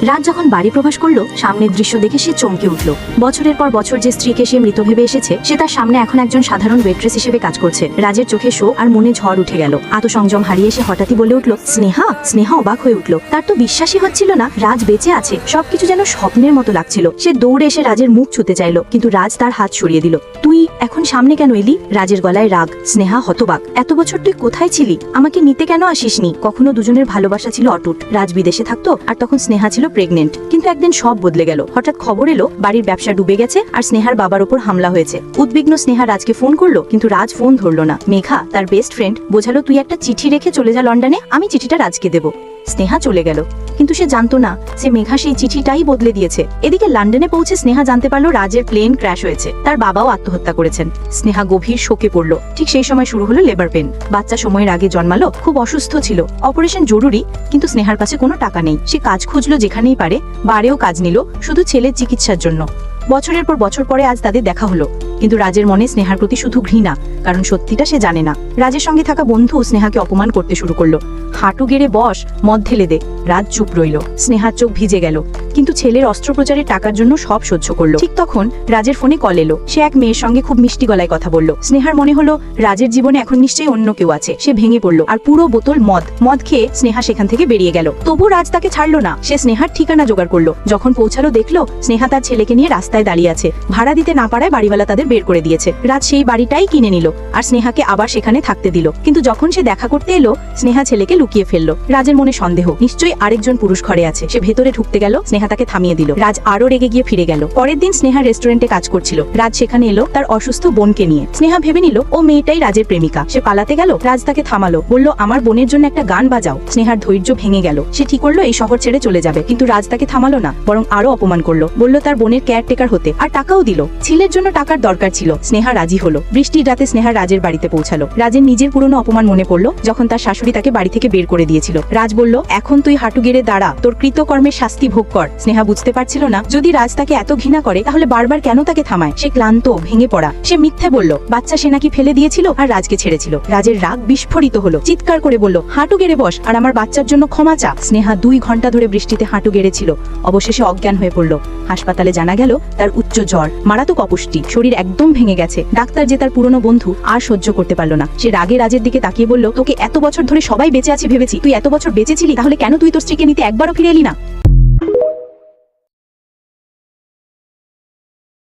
রাত যখন বাড়ি প্রবেশ করলো, সামনের দৃশ্য দেখে সে চমকে উঠল। বছরের পর বছর যে স্ত্রীকে সে মৃত ভেবে এসেছে, সে তার সামনে এখন একজন সাধারণ ওয়েট্রেস হিসেবে কাজ করছে। রাজের চোখে শো আর মনে ঝড় উঠে গেল। আত্মসংযম হারিয়ে সে হঠাৎই বলে উঠল, স্নেহা। স্নেহা অবাক হয়ে উঠল। তার তো বিশ্বাসই হচ্ছিল না রাজ বেঁচে আছে। সবকিছু যেন স্বপ্নের মতো লাগছিল। সে দৌড়ে এসে রাজের মুখ ছুঁতে চাইল, কিন্তু রাজ তার হাত সরিয়ে দিল। তুই এখন সামনে কেন এলি? রাজের গলায় রাগ। স্নেহা হতবাক। এত বছর তুই কোথায় ছিলি? আমাকে নিতে কেন আসিসনি? কখনো দুজনের ভালোবাসা ছিল অটুট। রাজ বিদেশে থাকতো আর তখন স্নেহা ছিল প্রেগনেন্ট। কিন্তু একদিন সব বদলে গেল। হঠাৎ খবর এলো বাড়ির ব্যবসা ডুবে গেছে আর স্নেহার বাবার উপর হামলা হয়েছে। উদ্বিগ্ন স্নেহা রাজকে ফোন করলো, কিন্তু রাজ ফোন ধরলো না। মেঘা, তার বেস্ট ফ্রেন্ড, বোঝালো তুই একটা চিঠি রেখে চলে যা লন্ডনে, আমি চিঠিটা রাজকে দেবো। স্নেহা চলে গেল, কিন্তু সে জানতো না যে মেঘা সেই চিঠিটাই বদলে দিয়েছে। এদিকে লন্ডনে পৌঁছে স্নেহা জানতে পারলো রাজের প্লেন ক্র্যাশ হয়েছে। তার বাবাও আত্মহত্যা করেছেন। স্নেহা গভীর শোকে পড়লো। ঠিক সেই সময় শুরু হলো লেবার পেন। বাচ্চা সময়ের আগে জন্মালো, খুব অসুস্থ ছিল। অপারেশন জরুরি, কিন্তু স্নেহার কাছে কোনো টাকা নেই। সে কাজ খুঁজলো যেখানেই পারে, বারেও কাজ নিল শুধু ছেলের চিকিৎসার জন্য। বছরের পর বছর পরে আজ তাদের দেখা হলো, কিন্তু রাজের মনে স্নেহার প্রতি শুধু ঘৃণা, কারণ সত্যিটা সে জানে না। রাজের সঙ্গে থাকা বন্ধু স্নেহাকে অপমান করতে শুরু করলো। হাঁটু গেড়ে বস, মদ ঢেলে দে। রাজ চুপ রইল। স্নেহার চোখ ভিজে গেল, কিন্তু ছেলের অস্ত্রোপচারের টাকার জন্য সব সহ্য করলো। ঠিক তখন রাজের ফোনে কল এলো। সে এক মেয়ের সঙ্গে খুব মিষ্টি গলায় কথা বলল। স্নেহার মনে হলো রাজের জীবনে এখন নিশ্চয়ই অন্য কেউ আছে। সে ভেঙে পড়লো আর পুরো বোতল মদ খেয়ে স্নেহা সেখান থেকে বেরিয়ে গেল। তবু রাজ তাকে ছাড়লো না। সে স্নেহার ঠিকানা জোগাড় করলো। যখন পৌঁছালো দেখলো স্নেহা তার ছেলেকে নিয়ে রাস্তায় দাঁড়িয়ে আছে। ভাড়া দিতে না পারায় বাড়িওয়ালা তাদের বের করে দিয়েছে। রাজ সেই বাড়িটাই কিনে নিল আর স্নেহাকে আবার সেখানে থাকতে দিল। কিন্তু যখন সে দেখা করতে এলো, স্নেহা ছেলেকে লুকিয়ে ফেললো। রাজের মনে সন্দেহ, নিশ্চয়ই আরেকজন পুরুষ ঘরে আছে। সে ভেতরে ঢুকতে গেল, স্নেহা তাকে থামিয়ে দিল। রাজ আরো রেগে গিয়ে ফিরে গেল। পরের দিন স্নেহা রেস্টুরেন্টে কাজ করছিল। রাজ সেখানে এলো তার অসুস্থ বোনকে নিয়ে। স্নেহা ভেবে নিল ও মেয়েটাই রাজের প্রেমিকা। সে পালাতে গেল, রাজ তাকে থামালো, বলল আমার বোনের জন্য একটা গান বাজাও। স্নেহার ধৈর্য ভেঙে গেল। সে ঠিক করলো এই শহর ছেড়ে চলে যাবে, কিন্তু রাজ তাকে থামালো না, বরং আরো অপমান করলো। বলল তার বোনের কেয়ারটেকার হতে, আর টাকাও দিল। ছেলের জন্য টাকার দরকার ছিল। স্নেহা রাজি হলো। বৃষ্টির রাতে স্নেহা রাজের বাড়িতে পৌঁছালো। রাজের নিজের পুরনো অপমান মনে পড়লো, যখন তার শাশুড়ি তাকে বাড়ি থেকে বের করে দিয়েছিল। রাজ বলল, এখন তুই হাঁটু গেড়ে দাঁড়া, তোর কৃতকর্মের শাস্তি ভোগ কর। স্নেহা বুঝতে পারছিল না, যদি রাজ তাকে এত ঘৃণা করে তাহলে বারবার কেন তাকে থামায়। সে ক্লান্ত, ভেঙে পড়া। সে মিথ্যে বলল বাচ্চা সে নাকি ফেলে দিয়েছিল আর রাজকে ছেড়েছিল। রাজের রাগ বিস্ফোরিত হলো। চিৎকার করে বলল, হাঁটু গেড়ে বস আর আমার বাচ্চার জন্য ক্ষমা চা। স্নেহা 2 ঘন্টা ধরে বৃষ্টিতে হাঁটু গেড়েছিল। অবশেষে অজ্ঞান হয়ে পড়ল। হাসপাতালে জানা গেল তার উচ্চ জ্বর, মারাত্মক অপুষ্টি, শরীর একদম ভেঙে গেছে। ডাক্তার যে তার পুরনো বন্ধু, আর সহ্য করতে পারল না। সে রাগে রাজের দিকে তাকিয়ে বলল, তোকে এত বছর ধরে সবাই বেঁচে আছে ভেবেছি, তুই এত বছর বেঁচে ছিলি, তাহলে কেন তুই তোর স্ত্রীকে নিতে একবারও ফিরে এলি না?